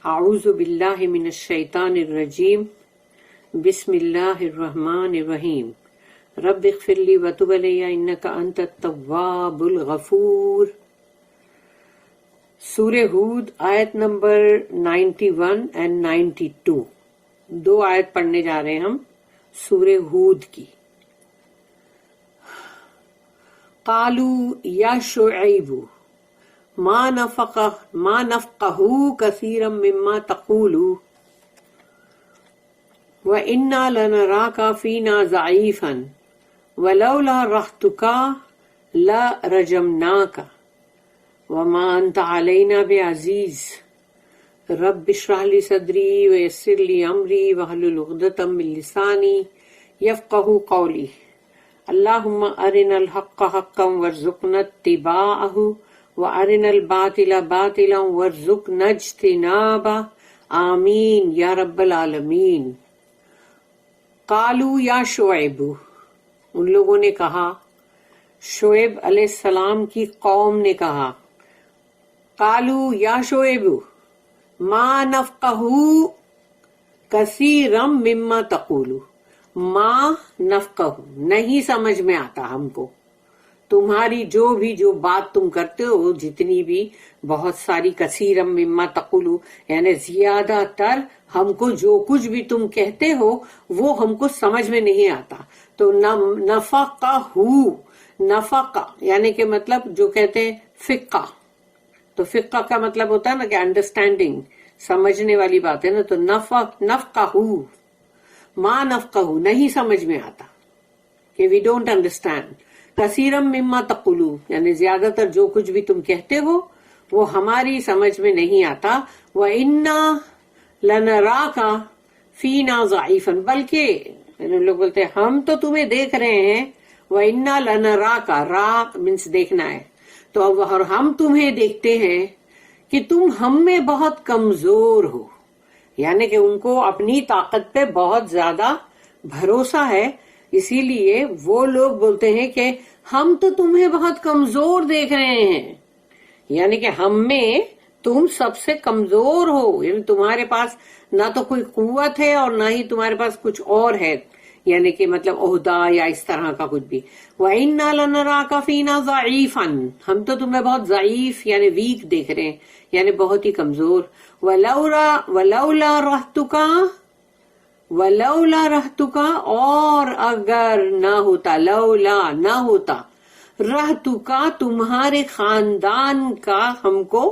اعوذ باللہ من الشیطان الرجیم بسم اللہ الرحمن الرحیم رب اغفر لی وتب علی انک انت التواب الغفور۔ سورہ ہود آیت نمبر 91 and 92، دو آیت پڑھنے جا رہے ہیں ہم سورہ ہود کی۔ قالوا یا شعیب ما نفقہ کثیرا مما تقول وَإِنَّا لَنَرَاكَ فِينَا ضَعِيفًا وَلَوْلَا رَحْتُكَ لَرَجَمْنَاكَ وَمَا أَنْتَ عَلَيْنَا بِعَزِيزٍ رَبِّ اشْرَحْ لِي صَدْرِي وَيَسِّرْ لِي أَمْرِي وَاحْلُلْ عُقْدَةً مِّن لِّسَانِي يَفْقَهُوا قَوْلِي اللهم أرنا الحق حقا وارزقنا اتباعه وارنا الباطل باطلا وارزقنا اجتنابه آمین یا رب العالمین۔ قالوا یا شعیب، ان لوگوں نے کہا، شعیب علیہ السلام کی قوم نے کہا، قالوا یا شعیب ما نفقہ کثیرا مما تقول، ما نفقہ نہیں سمجھ میں آتا ہم کو تمہاری جو بات تم کرتے ہو، جتنی بھی بہت ساری کثیرا مما تقولو، یعنی زیادہ تر ہم کو جو کچھ بھی تم کہتے ہو وہ ہم کو سمجھ میں نہیں آتا۔ تو نفقہ یعنی کہ مطلب جو کہتے ہیں فقہ، تو فقہ کا مطلب ہوتا ہے نا کہ انڈرسٹینڈنگ، سمجھنے والی بات ہے نا۔ تو نفقہ ما نفقہ نہیں سمجھ میں آتا کہ وی ڈونٹ انڈرسٹینڈ۔ کثیرم مما تقولو یعنی زیادہ تر جو کچھ بھی تم کہتے ہو وہ ہماری سمجھ میں نہیں آتا۔ وَإِنَّا لَنَرَاكَ فِينَا ضَعِيفًا، بلکہ لوگ بولتے ہیں ہم تو تمہیں دیکھ رہے ہیں، وَإِنَّا لَنَرَاكَ، را مینس دیکھنا ہے، تو اور ہم تمہیں دیکھتے ہیں کہ تم ہم میں بہت کمزور ہو، یعنی کہ ان کو اپنی طاقت پہ بہت زیادہ بھروسہ ہے، اسی لیے وہ لوگ بولتے ہیں کہ ہم تو تمہیں بہت کمزور دیکھ رہے ہیں، یعنی کہ ہم میں تم سب سے کمزور ہو، یعنی تمہارے پاس نہ تو کوئی قوت ہے اور نہ ہی تمہارے پاس کچھ اور ہے، یعنی کہ مطلب عہدہ یا اس طرح کا کچھ بھی۔ وَإِنَّا لَنَرَاكَ فِينَا ضَعِيفًا، ہم تو تمہیں بہت ضعیف یعنی ویک دیکھ رہے ہیں، یعنی بہت ہی کمزور۔ وَلَوْلَا رَحْتُكَ، وَلَوْلَا رَحْتُكَ، اور اگر نہ ہوتا، لولا نہ ہوتا، رَحْتُكَ تمہارے خاندان کا، ہم کو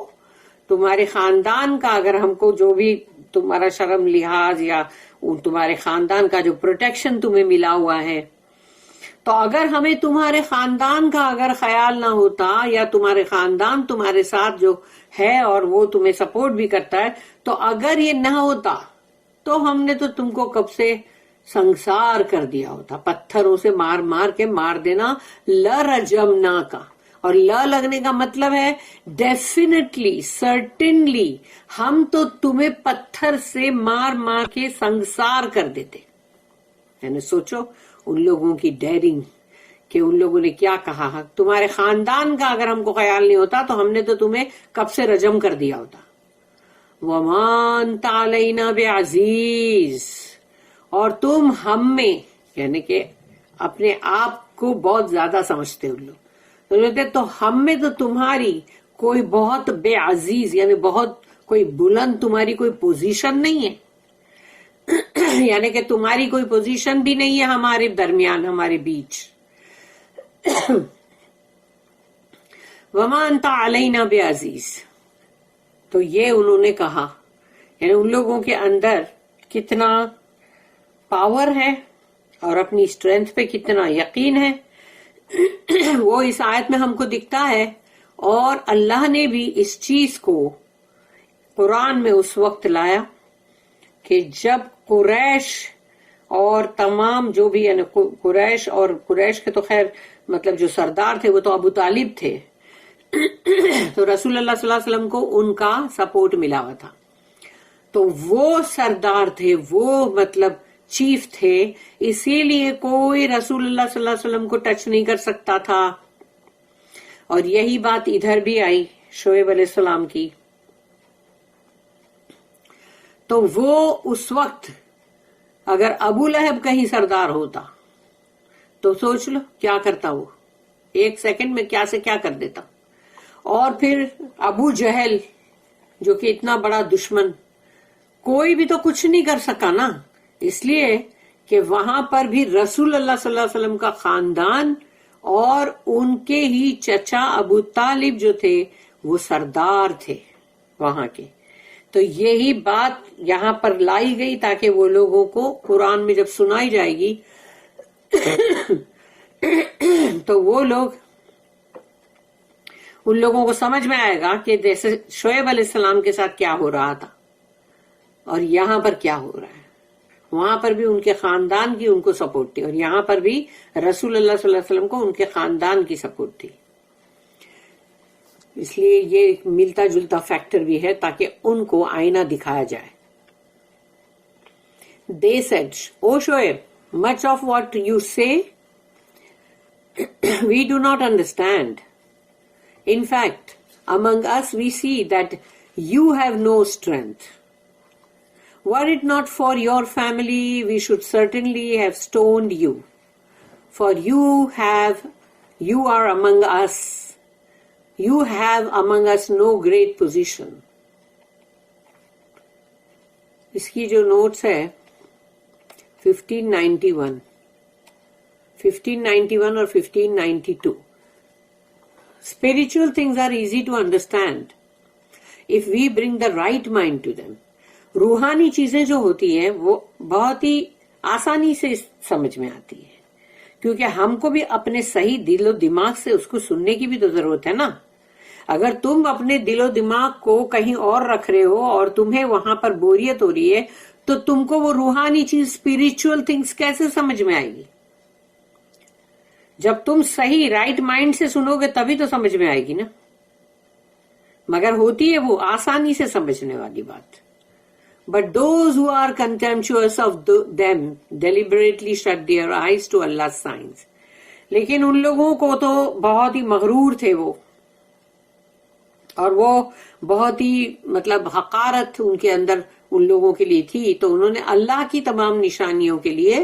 تمہارے خاندان کا، اگر ہم کو جو بھی تمہارا شرم لحاظ یا تمہارے خاندان کا جو پروٹیکشن تمہیں ملا ہوا ہے، تو اگر ہمیں تمہارے خاندان کا اگر خیال نہ ہوتا، یا تمہارے خاندان تمہارے ساتھ جو ہے اور وہ تمہیں سپورٹ بھی کرتا ہے، تو اگر یہ نہ ہوتا تو ہم نے تو تم کو کب سے سنسار کر دیا ہوتا، پتھروں سے مار مار کے مار دینا۔ لَرَجَمْنَاكَ، اور لا لگنے کا مطلب ہے ڈیفینیٹلی، سرٹنلی، ہم تو تمہیں پتھر سے مار مار کے سنسار کر دیتے۔ یعنی سوچو ان لوگوں کی ڈیرنگ کہ ان لوگوں نے کیا کہا، تمہارے خاندان کا اگر ہم کو خیال نہیں ہوتا تو ہم نے تو تمہیں کب سے رجم کر دیا ہوتا۔ وَمَا أَنْتَ عَلَيْنَا بِعَزِيزٍ، اور تم ہم میں، یعنی کہ اپنے آپ کو بہت زیادہ سمجھتے ان لوگ، تو ہم میں تو تمہاری کوئی بہت بے عزیز یعنی بہت کوئی بلند تمہاری کوئی پوزیشن نہیں ہے، یعنی کہ تمہاری کوئی پوزیشن بھی نہیں ہے ہمارے درمیان، ہمارے بیچ۔ وَمَا أَنْتَ عَلَيْنَا بِعَزِيزٍ، تو یہ انہوں نے کہا، یعنی ان لوگوں کے اندر کتنا پاور ہے اور اپنی اسٹرینتھ پہ کتنا یقین ہے، وہ اس آیت میں ہم کو دکھتا ہے۔ اور اللہ نے بھی اس چیز کو قرآن میں اس وقت لایا کہ جب قریش اور تمام جو بھی، یعنی قریش، اور قریش کے تو خیر مطلب جو سردار تھے وہ تو ابو طالب تھے، تو رسول اللہ صلی اللہ علیہ وسلم کو ان کا سپورٹ ملا ہوا تھا، تو وہ سردار تھے، وہ مطلب چیف تھے، اسی لیے کوئی رسول اللہ صلی اللہ علیہ وسلم کو ٹچ نہیں کر سکتا تھا۔ اور یہی بات ادھر بھی آئی شعیب علیہ السلام کی، تو وہ اس وقت اگر ابو لہب کہیں سردار ہوتا تو سوچ لو کیا کرتا وہ، 1 سیکنڈ میں کیا سے کیا کر دیتا. اور پھر ابو جہل جو کہ اتنا بڑا دشمن، کوئی بھی تو کچھ نہیں کر سکا نا، اس لیے کہ وہاں پر بھی رسول اللہ صلی اللہ علیہ وسلم کا خاندان اور ان کے ہی چچا ابو طالب جو تھے وہ سردار تھے وہاں کے. تو یہی بات یہاں پر لائی گئی تاکہ وہ لوگوں کو قرآن میں جب سنائی جائے گی تو وہ لوگ، ان لوگوں کو سمجھ میں آئے گا کہ جیسے شعیب علیہ السلام کے ساتھ کیا ہو رہا تھا اور یہاں پر کیا ہو رہا ہے. وہاں پر بھی ان کے خاندان کی ان کو سپورٹ تھی اور یہاں پر بھی رسول اللہ صلی اللہ علیہ وسلم کو ان کے خاندان کی سپورٹ تھی. اس لیے یہ ایک ملتا جلتا فیکٹر بھی ہے تاکہ ان کو آئینہ دکھایا جائے. They said, "O Shoaib, much of what you say we do not understand. In fact, among us we see that you have no strength. Were it not for your family, we should certainly have stoned you. For you are among us. You have among us no great position." اس کی جو notice ہے 1591 اور 1592. Spiritual things are easy to understand if we bring the right mind to them. روحانی چیزیں جو ہوتی ہیں وہ بہت ہی آسانی سے سمجھ میں آتی ہے، کیونکہ ہم کو بھی اپنے صحیح دل و دماغ سے اس کو سننے کی بھی تو ضرورت ہے نا. اگر تم اپنے دل و دماغ کو کہیں اور رکھ رہے ہو اور تمہیں وہاں پر بوریت ہو رہی ہے تو تم کو وہ روحانی چیز اسپرچل تھنگس کیسے سمجھ میں آئے گی؟ جب تم صحیح رائٹ مائنڈ سے سنو گے تبھی تو سمجھ میں آئے گی نا. مگر ہوتی ہے وہ آسانی سے سمجھنے والی بات. But those who are contemptuous of them deliberately shut their eyes to Allah's signs. لیکن ان لوگوں کو تو بہت ہی مغرور تھے وہ، اور وہ بہت ہی مطلب حقارت ان کے اندر ان لوگوں کے لیے تھی، تو انہوں نے اللہ کی تمام نشانیوں کے لیے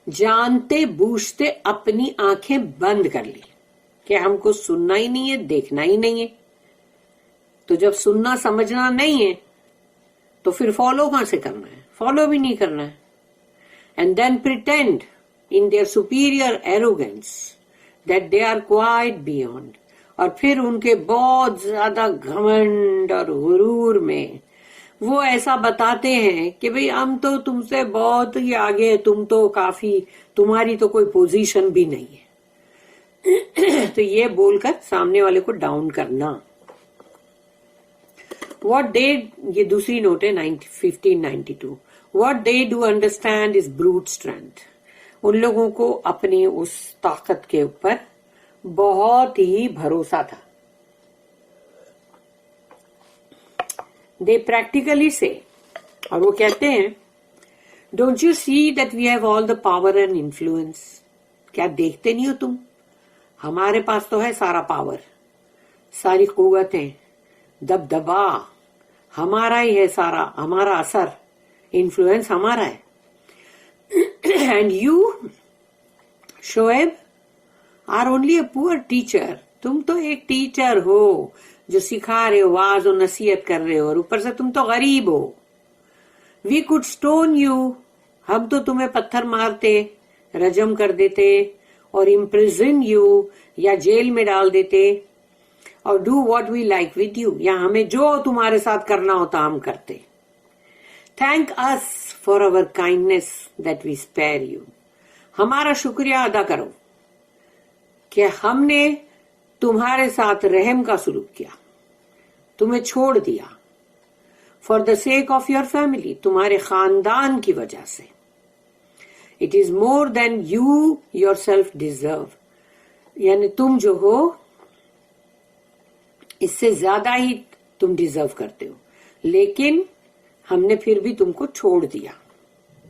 جانتے بوجھتے اپنی آنکھیں بند کر لی کہ ہم کو سننا ہی نہیں ہے، دیکھنا ہی نہیں ہے. تو جب سننا سمجھنا نہیں ہے تو پھر فالو کہاں سے کرنا ہے؟ فالو بھی نہیں کرنا ہے. And then pretend in their superior arrogance that they are quite beyond, اور پھر ان کے بہت زیادہ گھمنڈ اور غرور میں وہ ایسا بتاتے ہیں کہ بھئی ہم تو تم سے بہت ہی آگے، تم تو کافی، تمہاری تو کوئی پوزیشن بھی نہیں ہے. تو یہ بول کر سامنے والے کو ڈاؤن کرنا. What they، یہ دوسری نوٹ ہے 1592. What they do understand is brute strength. ان لوگوں کو اپنی اس طاقت کے اوپر بہت ہی بھروسہ تھا. They practically say، اور وہ کہتے ہیں Don't you see that we have all the power and influence؟ کیا دیکھتے نہیں ہو تم؟ ہمارے پاس تو ہے سارا پاور، ساری قوتیں، دبدبا ہمارا ہی ہے، سارا ہمارا اثر، انفلوئنس ہمارا ہے. And you Shoaib are only a poor teacher, تم تو ایک ٹیچر ہو جو سکھا رہے ہو، واعظ و نصیحت کر رہے ہو، اور اوپر سے تم تو غریب ہو. وی کوڈ اسٹون یو، ہم تو تمہیں پتھر مارتے، رجم کر دیتے، اور امپریزن یو، یا جیل میں ڈال دیتے، اور do what we like with you, یا ہمیں جو تمہارے ساتھ کرنا ہوتا ہم کرتے. Thank us for our kindness that we spare you, ہمارا شکریہ ادا کرو کہ ہم نے تمہارے ساتھ رحم کا سلوک کیا، تمہیں چھوڑ دیا. For the sake of your family, تمہارے خاندان کی وجہ سے. It is more than you yourself deserve, یعنی تم جو ہو اس سے زیادہ ہی تم ڈیزرو کرتے ہو، لیکن ہم نے پھر بھی تم کو چھوڑ دیا.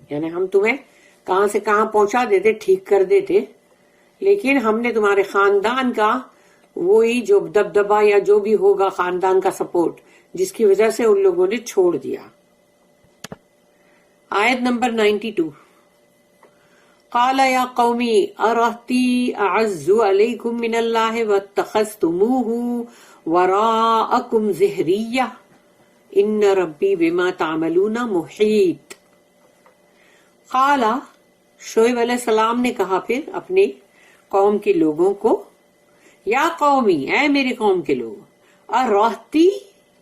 یعنی ہم تمہیں کہاں سے کہاں پہنچا دیتے، ٹھیک کر دیتے، لیکن ہم نے تمہارے خاندان کا وہی جو دبدبا یا جو بھی ہوگا خاندان کا سپورٹ، جس کی وجہ سے ان لوگوں نے چھوڑ دیا. آیت نمبر 92. قال یا قومی ارہتی اعز علیکم من اللہ واتخذتموہ وراءکم ظہریہ ان ربی بما تعملون محیط. قال، شعیب علیہ السلام نے کہا پھر اپنے قوم کے لوگوں کو، یا قومی، اے میری قوم کے لوگ، ارہتی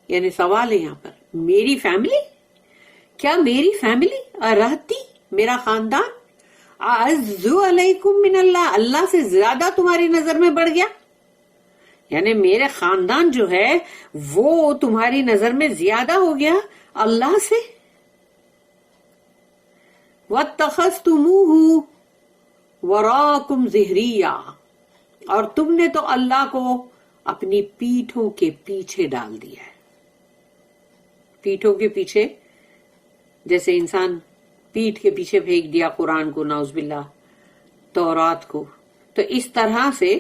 یعنی سوال ہے یہاں پر، میری فیملی، کیا میری فیملی، ارہتی میرا خاندان، اعز علیکم من اللہ، اللہ سے زیادہ تمہاری نظر میں بڑھ گیا، یعنی میرے خاندان جو ہے وہ تمہاری نظر میں زیادہ ہو گیا اللہ سے. وَاتَّخَذْتُمُوهُ وَرَاءَكُمْ ظِهْرِيًّا، اور تم نے تو اللہ کو اپنی پیٹھوں کے پیچھے ڈال دیا ہے. پیٹھوں کے پیچھے جیسے انسان پیٹھ کے پیچھے پھینک دیا قرآن کو، نعوذ باللہ، تورات کو، تو اس طرح سے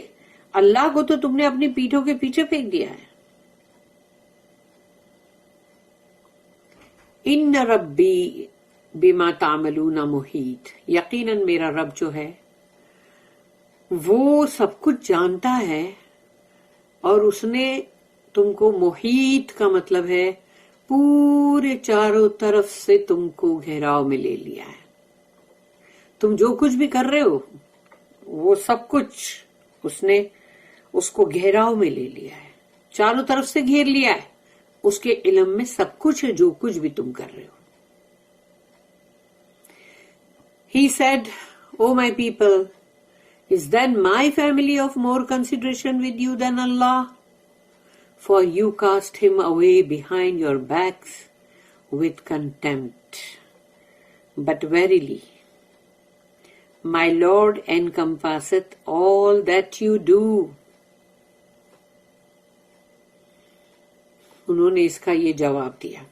اللہ کو تو تم نے اپنی پیٹھوں کے پیچھے پھینک دیا ہے. ان ربی بما تعملون محیط، یقیناً میرا رب جو ہے وہ سب کچھ جانتا ہے، اور اس نے تم کو، محیط کا مطلب ہے پورے چاروں طرف سے تم کو گھیراؤ میں لے لیا ہے. تم جو کچھ بھی کر رہے ہو وہ سب کچھ اس نے اس کو گھیراؤ میں لے لیا ہے، چاروں طرف سے گھیر لیا ہے. اس کے علم میں سب کچھ ہے جو کچھ بھی تم کر رہے ہو. He said, O my people, is then my family of more consideration with you than Allah? For you cast him away behind your backs with contempt. But verily, my Lord encompasseth all that you do. انہوں نے اس کا یہ جواب دیا.